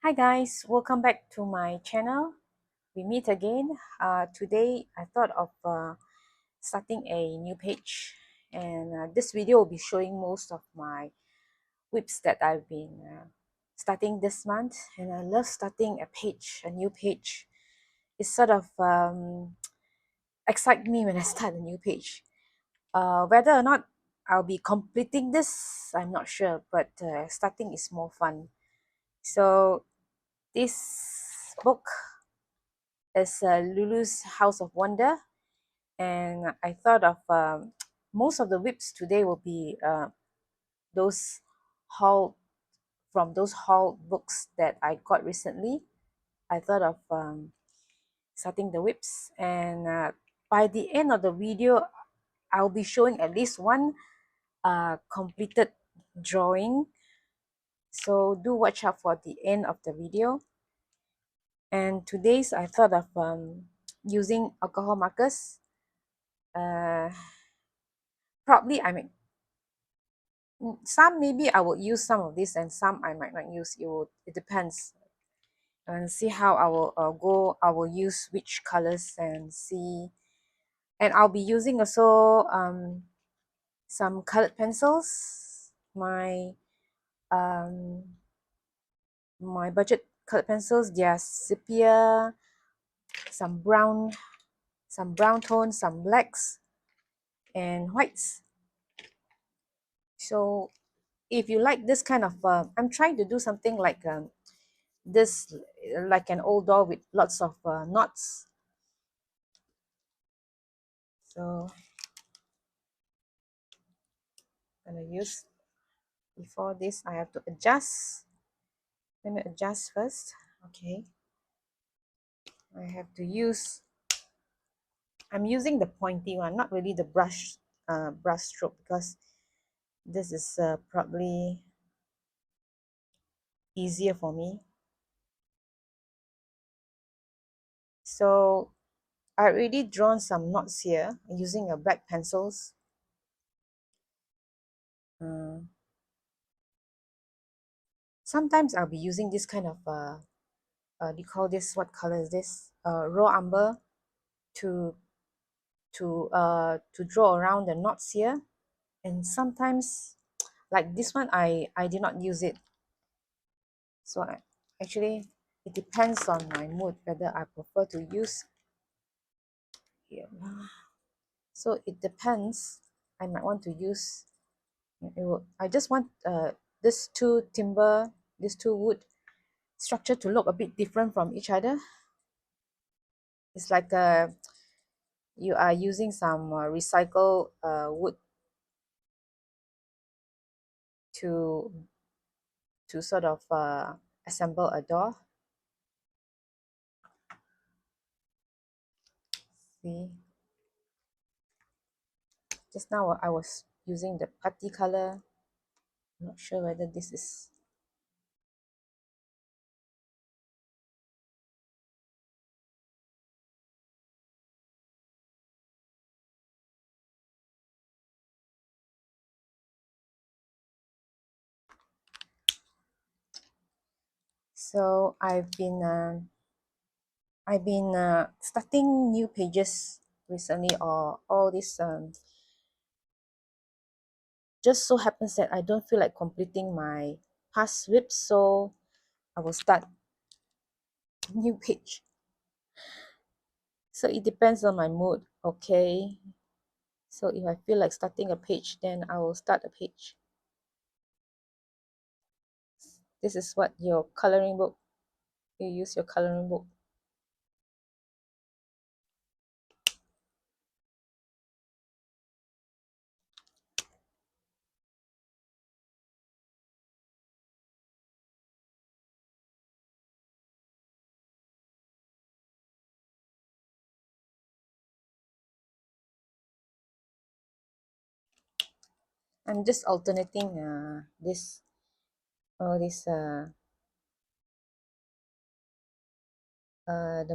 Hi guys, welcome back to my channel. We meet again. Today I thought of starting a new page, and this video will be showing most of my whips that I've been starting this month. And I love starting a new page. It sort of excites me when I start a new page. Whether or not I'll be completing this, I'm not sure, but starting is more fun. So this book is Lulu's House of Wonder, and I thought of most of the whips today will be those haul from those haul books that I got recently. I thought of starting the whips, and by the end of the video, I'll be showing at least one completed drawing. So do watch out for the end of the video. And today's I thought of using alcohol markers. Uh, Probably I mean some maybe I will use some of this and some I might not use. It depends, and see how I will go. I will use which colors and see. And I'll be using also some colored pencils. Um my budget colored pencils. They are sepia, some brown tones, some blacks and whites. So if you like this kind of I'm trying to do something like this, like an old doll with lots of knots. So I'm gonna use, before this I have to adjust. Let me adjust first. Okay, I have to use, I'm using the pointy one, not really the brush stroke, because this is probably easier for me. So I already drawn some knots here using a black pencils. Sometimes I'll be using this kind of do you call this, what color is this, raw umber, to to draw around the knots here. And sometimes like this one I did not use it. So actually it depends on my mood whether I prefer to use here. So it depends. I might want to use I just want this two wood structure to look a bit different from each other. It's like you are using some recycled wood to sort of assemble a door. See, just now I was using the putty color. I'm not sure whether this is, so I've been starting new pages recently, or all this just so happens that I don't feel like completing my past whips, so I will start new page. So it depends on my mood. Okay, so if I feel like starting a page, then I will start a page. This is what your coloring book, you use your coloring book. I'm just alternating this all this the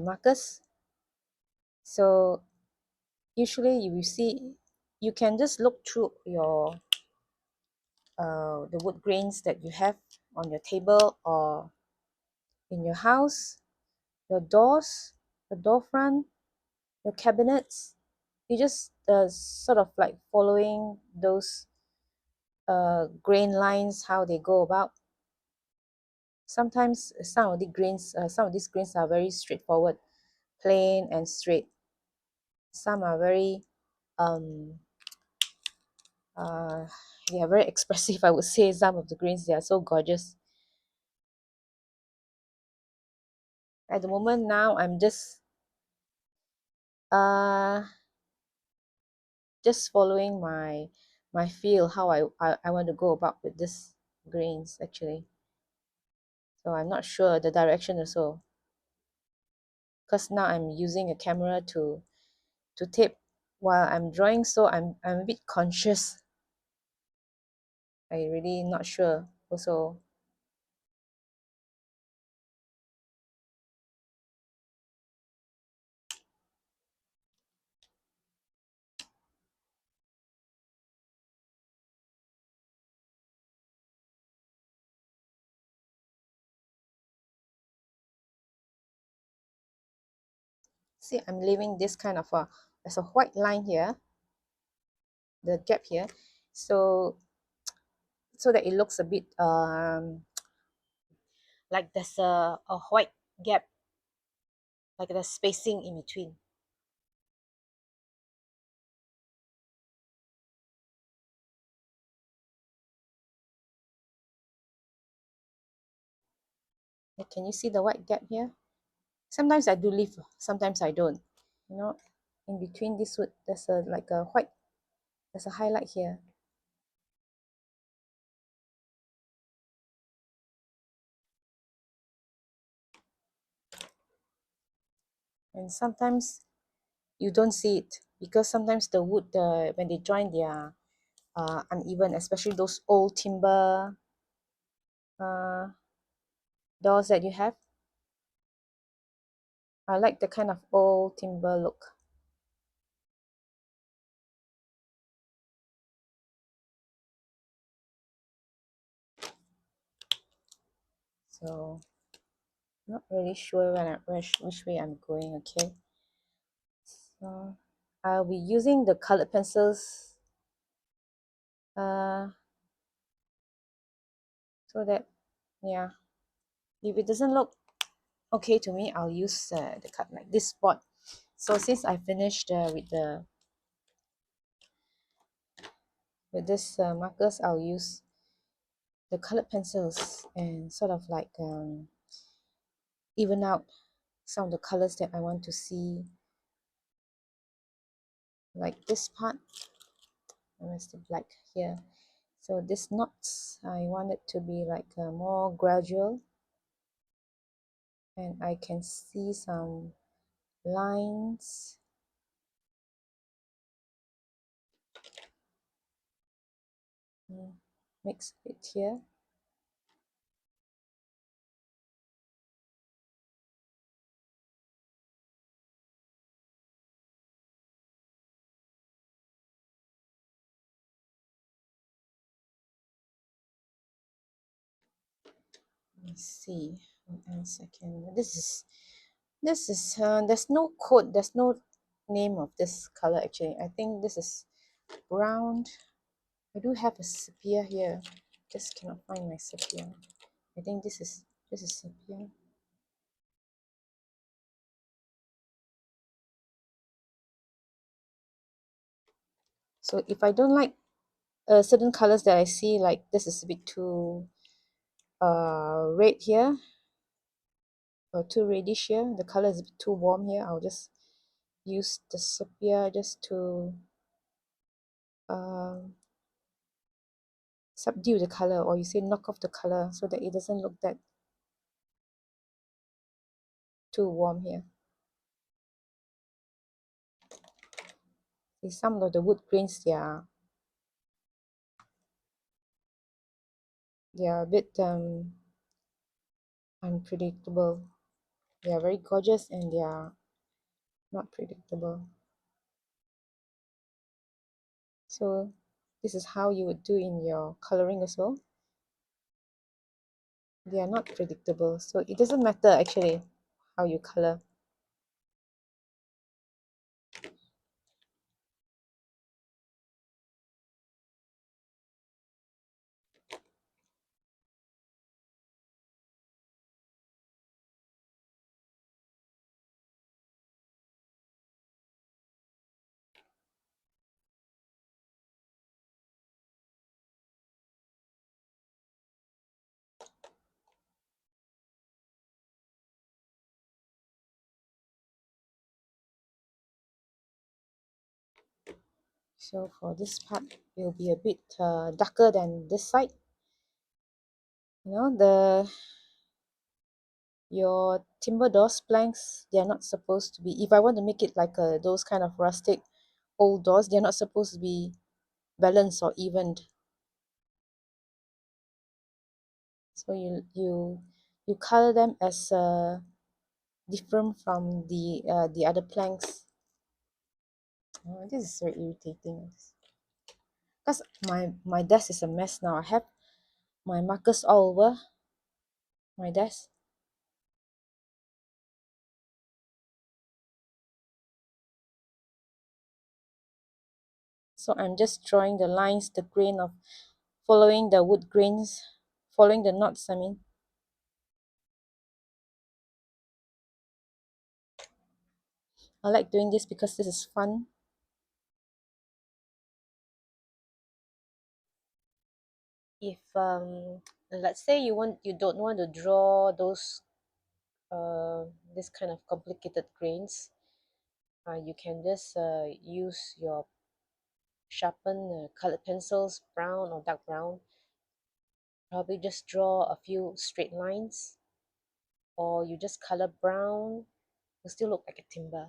markers. So usually you will see, you can just look through your the wood grains that you have on your table, or in your house, your doors, the door front, your cabinets. You just sort of like following those grain lines, how they go about. Sometimes some of these grains are very straightforward, plain and straight. Some are very um uh they are very expressive. I would say some of the grains, they are so gorgeous. At the moment now, I'm uh just following my feel, how I want to go about with this grains actually. So I'm not sure the direction also, because now I'm using a camera to tape while I'm drawing, so I'm a bit conscious. I really not sure also. See, I'm leaving this kind of a, there's a white line here, the gap here, so that it looks a bit like there's a white gap, like there's spacing in between. Like, can you see the white gap here? Sometimes I do leave, sometimes I don't. You know, in between this wood, there's a like a white, there's a highlight here. And sometimes you don't see it because sometimes the wood, when they join, they are uneven, especially those old timber uh, doors that you have. I like the kind of old timber look. So not really sure which way I'm going. Okay, so I'll be using the colored pencils uh, so that, yeah, if it doesn't look okay to me, I'll use the cut like this spot. So since I finished with this markers, I'll use the colored pencils and sort of like even out some of the colors that I want to see, like this part. Where's the black here? So this knots, I want it to be like more gradual, and I can see some lines. Mix it here. Let's see. One second. This is there's no code. There's no name of this color actually. I think this is brown. I do have a sepia here. Just cannot find my sepia. I think this is sepia. So if I don't like certain colors that I see, like this is a bit too red here, or too reddish here, the color is a bit too warm here, I'll just use the sepia just to um, subdue the color, or you say knock off the color so that it doesn't look that too warm here. See, some of the wood grains, they are a bit unpredictable. They are very gorgeous and they are not predictable. So this is how you would do in your coloring as well. They are not predictable, so it doesn't matter actually how you color. So for this part, it will be a bit darker than this side. You know, your timber doors planks, they are not supposed to be, if I want to make it like those kind of rustic old doors, they're not supposed to be balanced or evened. So you color them as different from the other planks. Oh, this is very irritating because my desk is a mess now. I have my markers all over my desk. So I'm just drawing the lines, the grain of following the wood grains, following the knots, I mean. I like doing this because this is fun. If let's say you don't want to draw those this kind of complicated grains, you can just use your sharpen colored pencils, brown or dark brown. Probably just draw a few straight lines, or you just color brown. Will still look like a timber.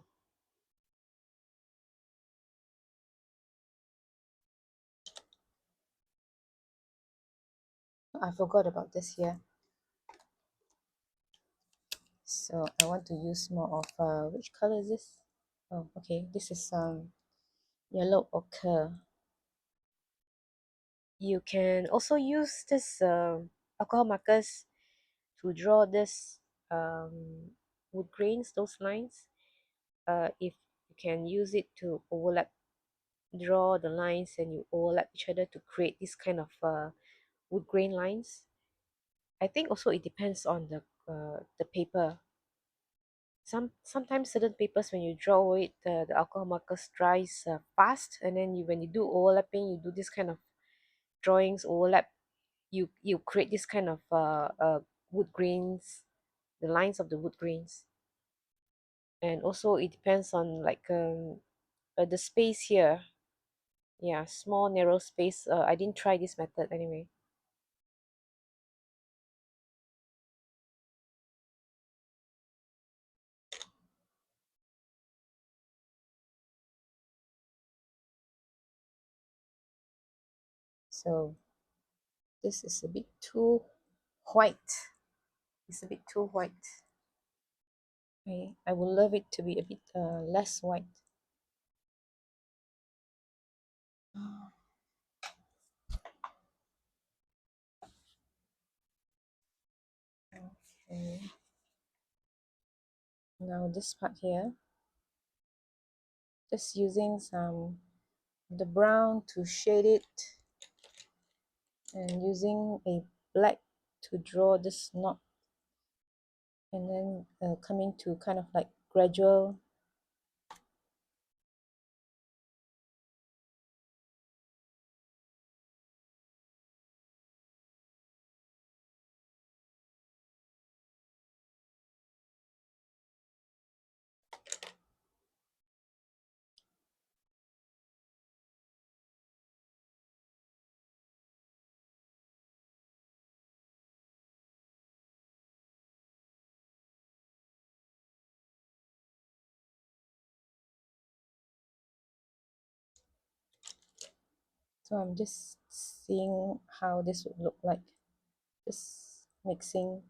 I forgot about this here. So I want to use more of which color is this? Oh, okay. This is yellow ochre. You can also use this alcohol markers to draw this wood grains, those lines. If you can use it to overlap, draw the lines and you overlap each other to create this kind of wood grain lines. I think also it depends on the paper. Sometimes certain papers when you draw it, the alcohol markers dries fast, and then when you do overlapping, you do this kind of drawings overlap. You create this kind of wood grains, the lines of the wood grains, and also it depends on like the space here. Yeah, small narrow space. I didn't try this method anyway. So this is a bit too white. It's a bit too white. I would love it to be a bit less white. Okay. Now this part here, just using some the brown to shade it and using a black to draw this knot, and then coming to kind of like gradual. So I'm just seeing how this would look like, just mixing.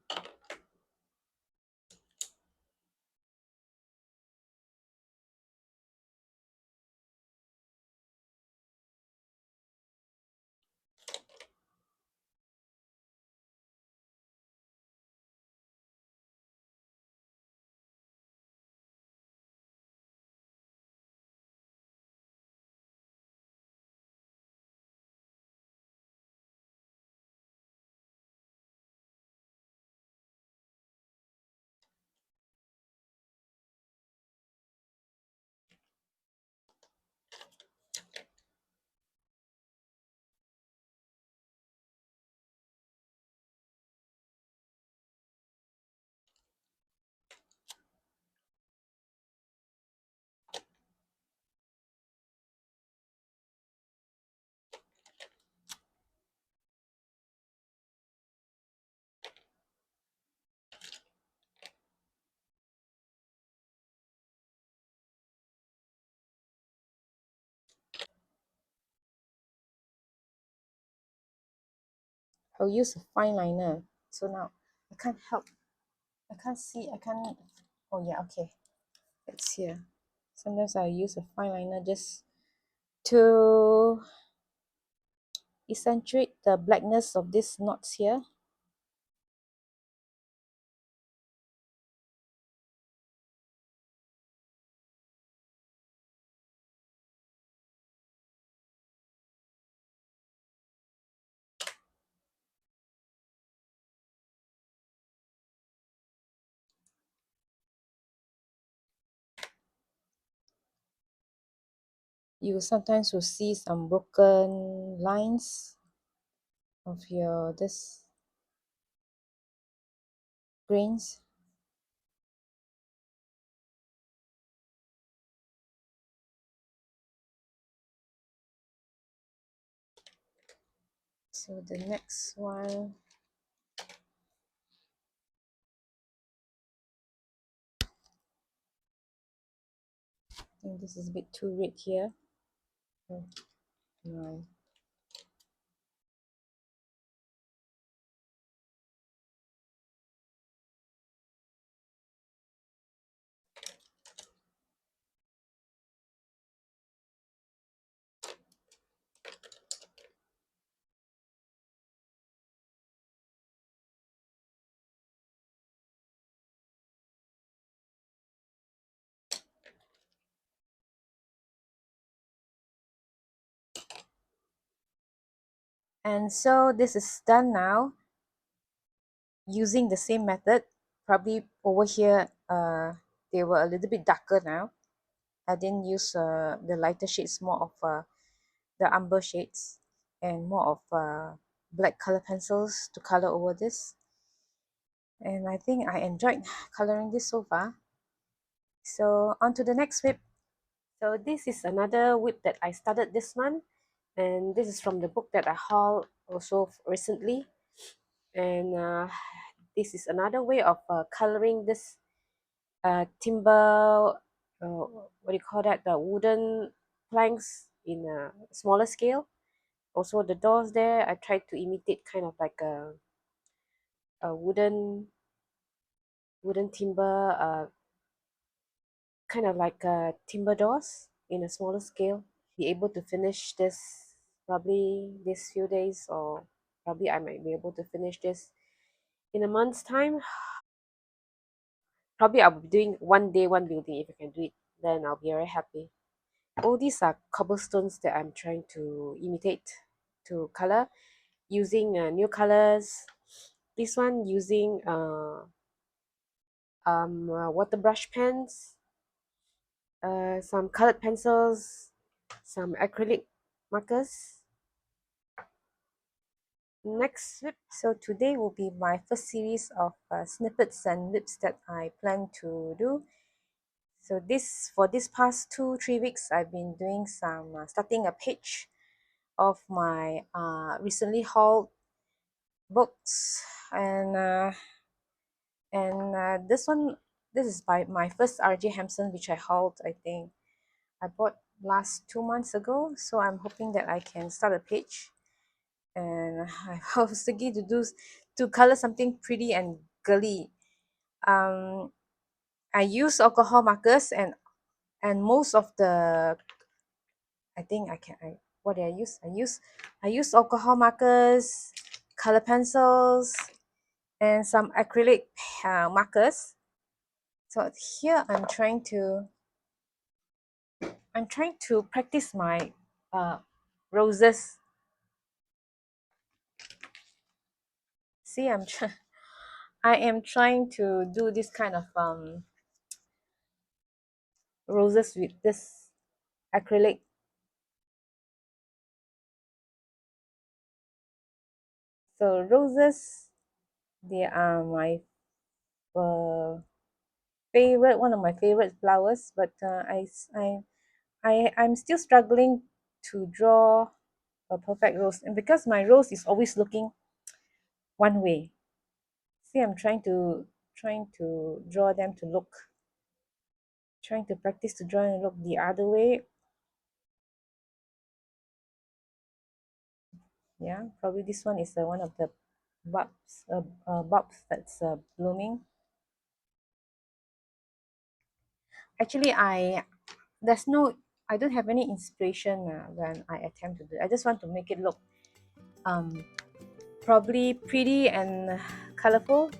I'll use a fine liner. So now I can't help. I can't see. I can't. Oh yeah, okay. It's here. Sometimes I use a fine liner just to accentuate the blackness of these knots here. You sometimes will see some broken lines of your this grains. So the next one, I think this is a bit too red here. Oh, no. And so this is done now using the same method. Probably over here, they were a little bit darker now. I didn't use the lighter shades, more of the umber shades and more of black color pencils to color over this. And I think I enjoyed coloring this so far. So on to the next whip. So this is another whip that I started this month, and this is from the book that I hauled also recently. And this is another way of coloring this timber, what do you call that, the wooden planks in a smaller scale. Also the doors there, I tried to imitate kind of like a wooden timber, kind of like timber doors in a smaller scale. Be able to finish this probably this few days, or probably I might be able to finish this in a month's time. Probably I'll be doing one day, one building. If I can do it, then I'll be very happy. All these are cobblestones that I'm trying to imitate to color using new colors. This one using water brush pens, some colored pencils, some acrylic markers. Next whip. So today will be my first series of snippets and whips that I plan to do. So this for this past 2-3 weeks, I've been doing some starting a page of my recently hauled books, and this is by my first R.J Hampson, which I hauled. I think I bought last 2 months ago. So I'm hoping that I can start a page, and I was thinking to color something pretty and girly. Um, I use alcohol markers, and most of the I think I can I what did I use? I use alcohol markers, color pencils, and some acrylic markers. So here I'm trying to practice my roses. See, I am trying to do this kind of roses with this acrylic. So roses, they are my uh, favorite, one of my favorite flowers. But I'm still struggling to draw a perfect rose, and because my rose is always looking one way. See, I'm trying to draw them to look, trying to practice to draw and look the other way. Yeah, probably this one is one of the bulbs that's blooming. Actually, there's no I don't have any inspiration when I attempt to do it. I just want to make it look um, probably pretty and colorful.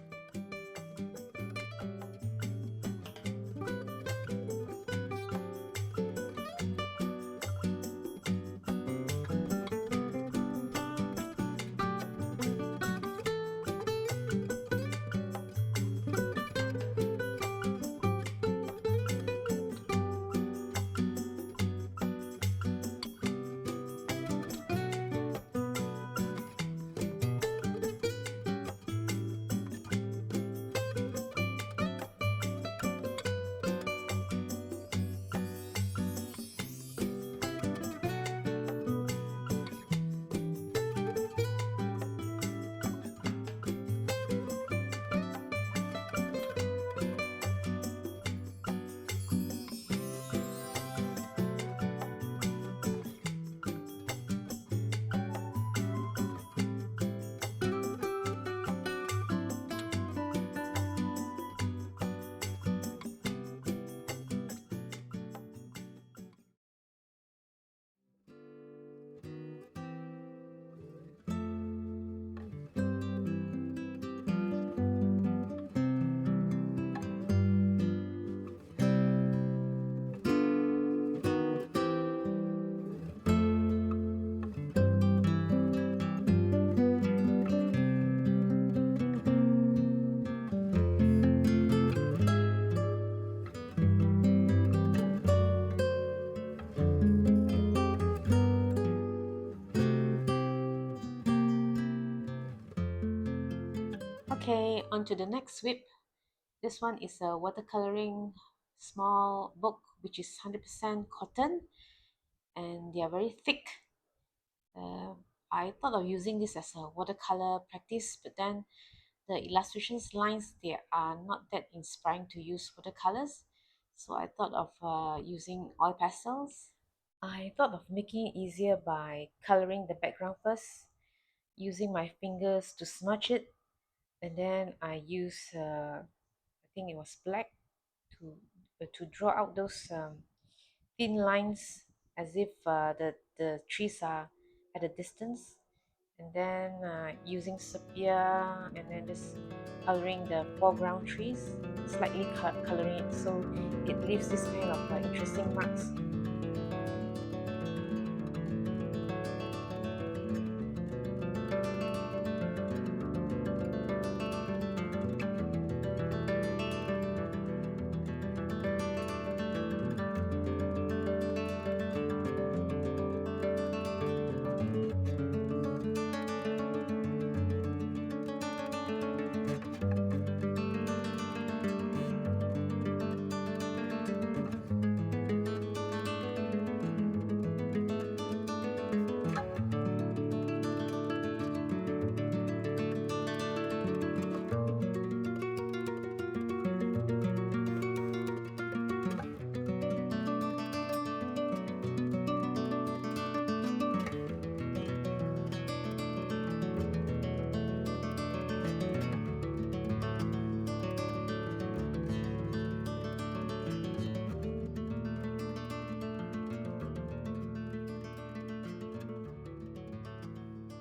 Okay, on to the next whip. This one is a watercoloring small book which is 100% cotton and they are very thick. Uh, I thought of using this as a watercolor practice, but then the illustrations lines they are not that inspiring to use watercolors. So I thought of using oil pastels. I thought of making it easier by coloring the background first, using my fingers to smudge it, and then I use I think it was black to draw out those thin lines as if the trees are at a distance, and then using sepia and then just coloring the foreground trees, slightly coloring it so it leaves this kind of interesting marks.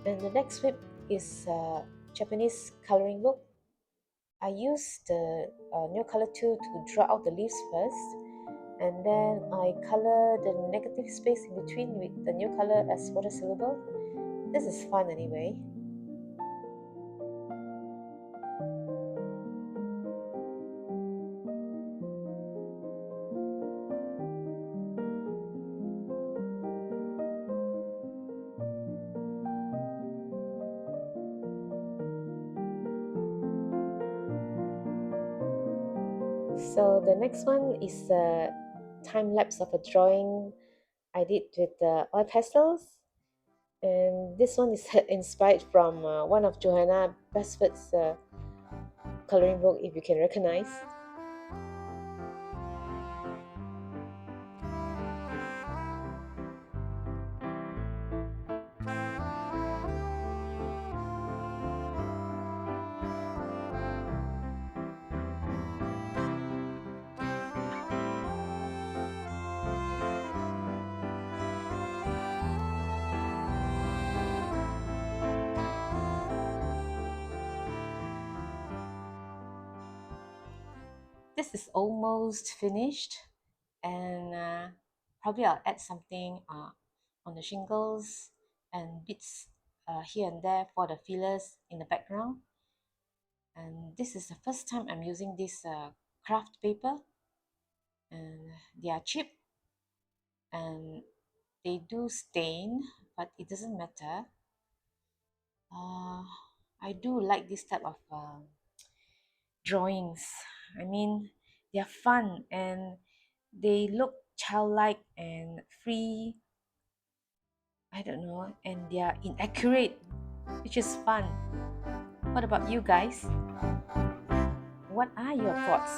And the next whip is Japanese coloring book. I use the new color tool to draw out the leaves first, and then I color the negative space in between with the new color as water soluble. This is fun anyway. So the next one is a time lapse of a drawing I did with oil pastels, and this one is inspired from one of Johanna Basford's coloring book, if you can recognize. This is almost finished, and probably I'll add something on the shingles and bits here and there for the fillers in the background. And this is the first time I'm using this craft paper, and they are cheap and they do stain, but it doesn't matter. uh, I do like this type of drawings. I mean, they're fun and they look childlike and free. I don't know, and they are inaccurate, which is fun. What about you guys? What are your thoughts?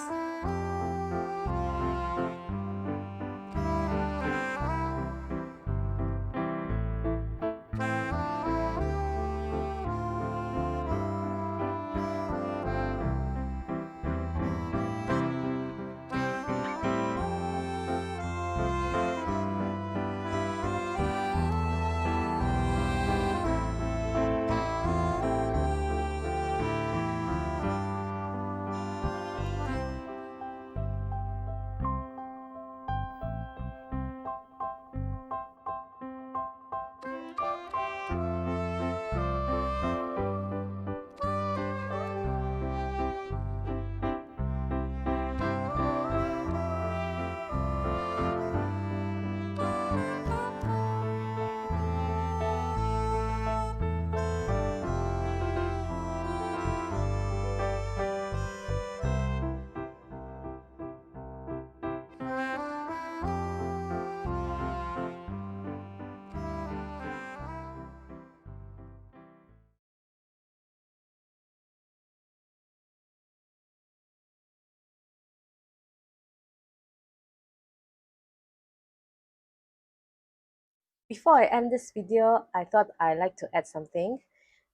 Before I end this video, I thought I'd like to add something.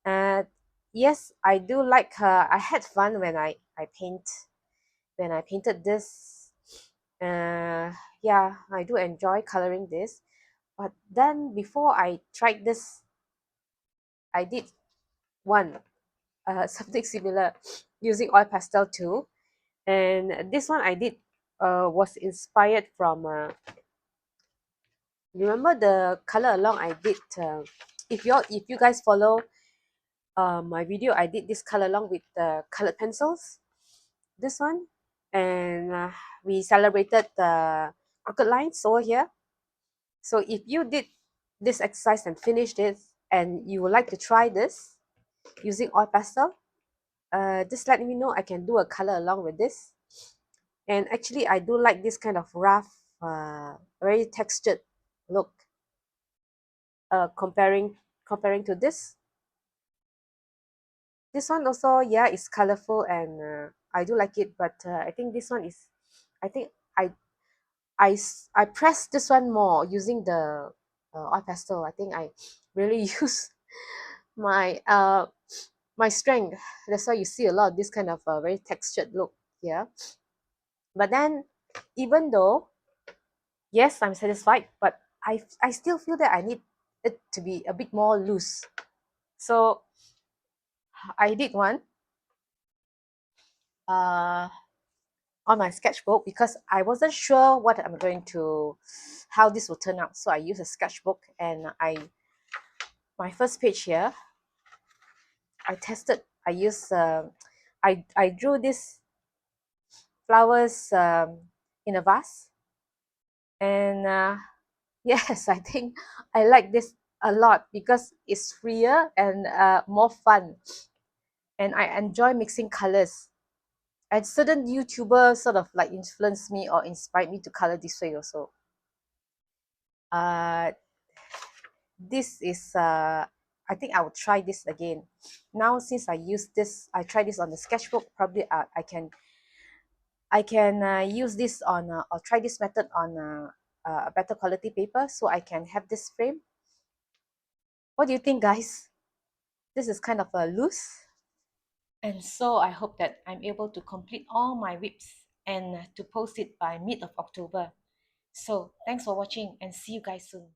Uh, yes, I do like. I had fun when I painted this. Uh, yeah, I do enjoy coloring this. But then before I tried this, I did one something similar using oil pastel too. And this one I did was inspired from. Remember the color along I did. If you guys follow my video, I did this color along with the colored pencils. This one, and we celebrated the crooked lines over here. So if you did this exercise and finished it, and you would like to try this using oil pastel, just let me know. I can do a color along with this. And actually, I do like this kind of rough, very textured look. Comparing to this one also, yeah, it's colorful and I do like it. But I think this one is, I think I press this one more using the oil pastel. I think I really use my my strength. That's why you see a lot of this kind of very textured look here. But then, even though yes, I'm satisfied, but I still feel that I need it to be a bit more loose. So I did one uh, on my sketchbook because I wasn't sure what I'm going to, how this will turn out. So I used a sketchbook, and my first page here, I tested. I used I drew this flowers in a vase, and yes, I think I like this a lot because it's freer and more fun, and I enjoy mixing colors. And certain YouTubers sort of like influenced me or inspired me to color this way also. Uh, this is I think I will try this again. Now since I use this, I try this on the sketchbook. Probably I can use this on or try this method on a better quality paper, so I can have this frame. What do you think, guys? This is kind of a loose. And so I hope that I'm able to complete all my whips and to post it by mid of October. So thanks for watching and see you guys soon.